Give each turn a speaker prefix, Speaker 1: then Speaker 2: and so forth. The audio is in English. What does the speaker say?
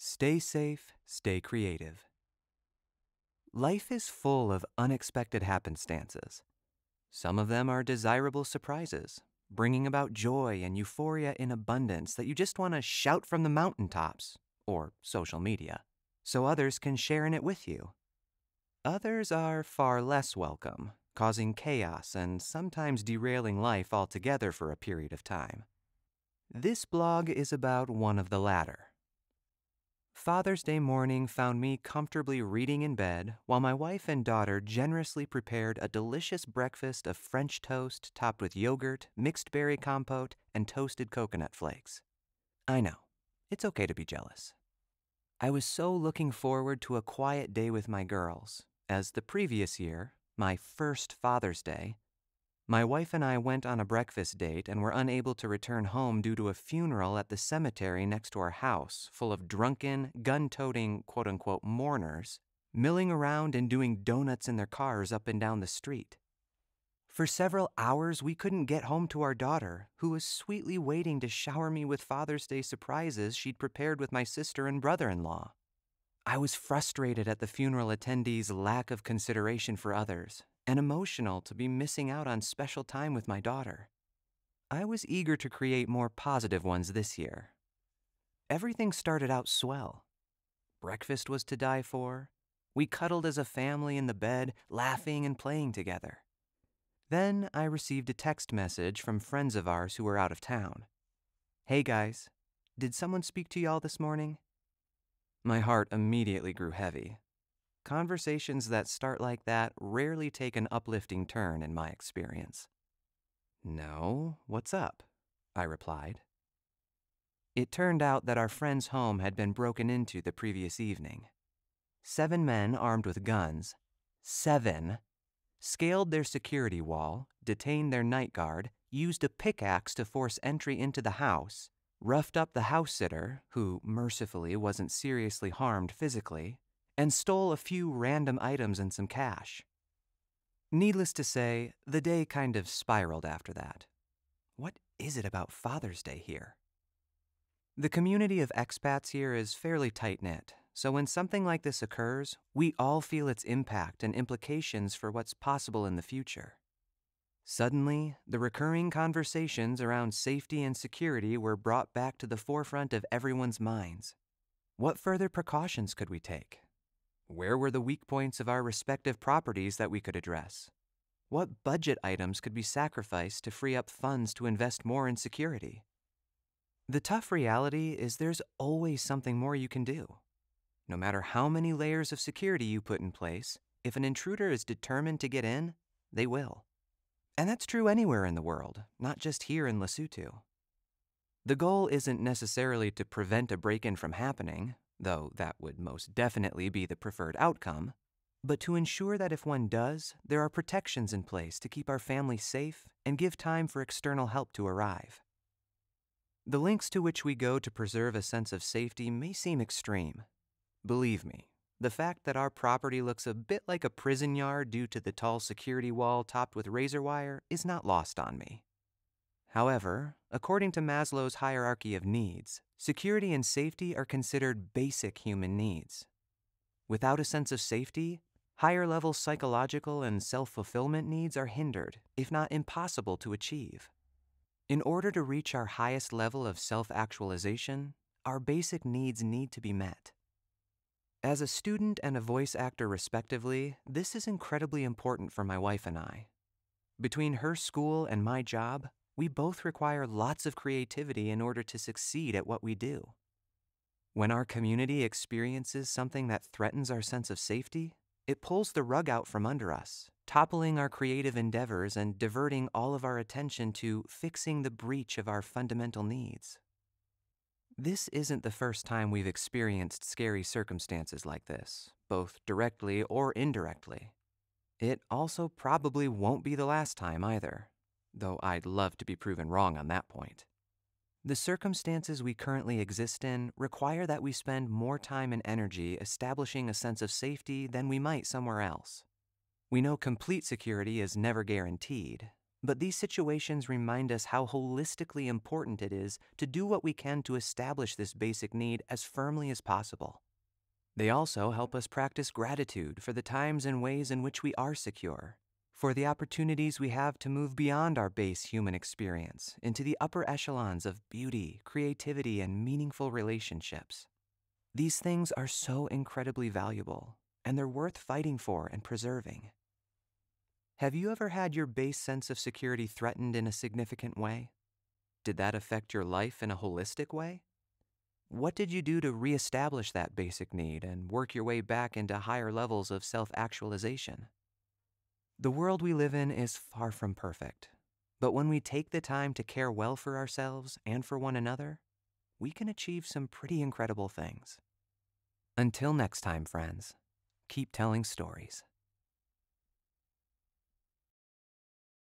Speaker 1: Stay safe, stay creative. Life is full of unexpected happenstances. Some of them are desirable surprises, bringing about joy and euphoria in abundance that you just want to shout from the mountaintops, or social media, so others can share in it with you. Others are far less welcome, causing chaos and sometimes derailing life altogether for a period of time. This blog is about one of the latter. Father's Day morning found me comfortably reading in bed while my wife and daughter generously prepared a delicious breakfast of French toast topped with yogurt, mixed berry compote, and toasted coconut flakes. I know, it's okay to be jealous. I was so looking forward to a quiet day with my girls, as the previous year, my first Father's Day, my wife and I went on a breakfast date and were unable to return home due to a funeral at the cemetery next to our house full of drunken, gun-toting, quote-unquote mourners, milling around and doing donuts in their cars up and down the street. For several hours, we couldn't get home to our daughter, who was sweetly waiting to shower me with Father's Day surprises she'd prepared with my sister and brother-in-law. I was frustrated at the funeral attendees' lack of consideration for others, and emotional to be missing out on special time with my daughter. I was eager to create more positive ones this year. Everything started out swell. Breakfast was to die for. We cuddled as a family in the bed, laughing and playing together. Then I received a text message from friends of ours who were out of town. "Hey guys, did someone speak to y'all this morning?" My heart immediately grew heavy. Conversations that start like that rarely take an uplifting turn in my experience. "No, what's up?" I replied. It turned out that our friend's home had been broken into the previous evening. 7 men armed with guns, 7, scaled their security wall, detained their night guard, used a pickaxe to force entry into the house, roughed up the house sitter, who mercifully wasn't seriously harmed physically, and stole a few random items and some cash. Needless to say, the day kind of spiraled after that. What is it about Father's Day here? The community of expats here is fairly tight-knit, so when something like this occurs, we all feel its impact and implications for what's possible in the future. Suddenly, the recurring conversations around safety and security were brought back to the forefront of everyone's minds. What further precautions could we take? Where were the weak points of our respective properties that we could address? What budget items could be sacrificed to free up funds to invest more in security? The tough reality is there's always something more you can do. No matter how many layers of security you put in place, if an intruder is determined to get in, they will. And that's true anywhere in the world, not just here in Lesotho. The goal isn't necessarily to prevent a break-in from happening, though that would most definitely be the preferred outcome, but to ensure that if one does, there are protections in place to keep our family safe and give time for external help to arrive. The lengths to which we go to preserve a sense of safety may seem extreme. Believe me, the fact that our property looks a bit like a prison yard due to the tall security wall topped with razor wire is not lost on me. However, according to Maslow's hierarchy of needs, security and safety are considered basic human needs. Without a sense of safety, higher-level psychological and self-fulfillment needs are hindered, if not impossible to achieve. In order to reach our highest level of self-actualization, our basic needs need to be met. As a student and a voice actor respectively, this is incredibly important for my wife and I. Between her school and my job, we both require lots of creativity in order to succeed at what we do. When our community experiences something that threatens our sense of safety, it pulls the rug out from under us, toppling our creative endeavors and diverting all of our attention to fixing the breach of our fundamental needs. This isn't the first time we've experienced scary circumstances like this, both directly or indirectly. It also probably won't be the last time either, though I'd love to be proven wrong on that point. The circumstances we currently exist in require that we spend more time and energy establishing a sense of safety than we might somewhere else. We know complete security is never guaranteed, But these situations remind us how holistically important it is to do what we can to establish this basic need as firmly as possible. They also help us practice gratitude for the times and ways in which we are secure, for the opportunities we have to move beyond our base human experience into the upper echelons of beauty, creativity, and meaningful relationships. These things are so incredibly valuable, and they're worth fighting for and preserving. Have you ever had your base sense of security threatened in a significant way? Did that affect your life in a holistic way? What did you do to reestablish that basic need and work your way back into higher levels of self-actualization? The world we live in is far from perfect, but when we take the time to care well for ourselves and for one another, we can achieve some pretty incredible things. Until next time, friends, keep telling stories.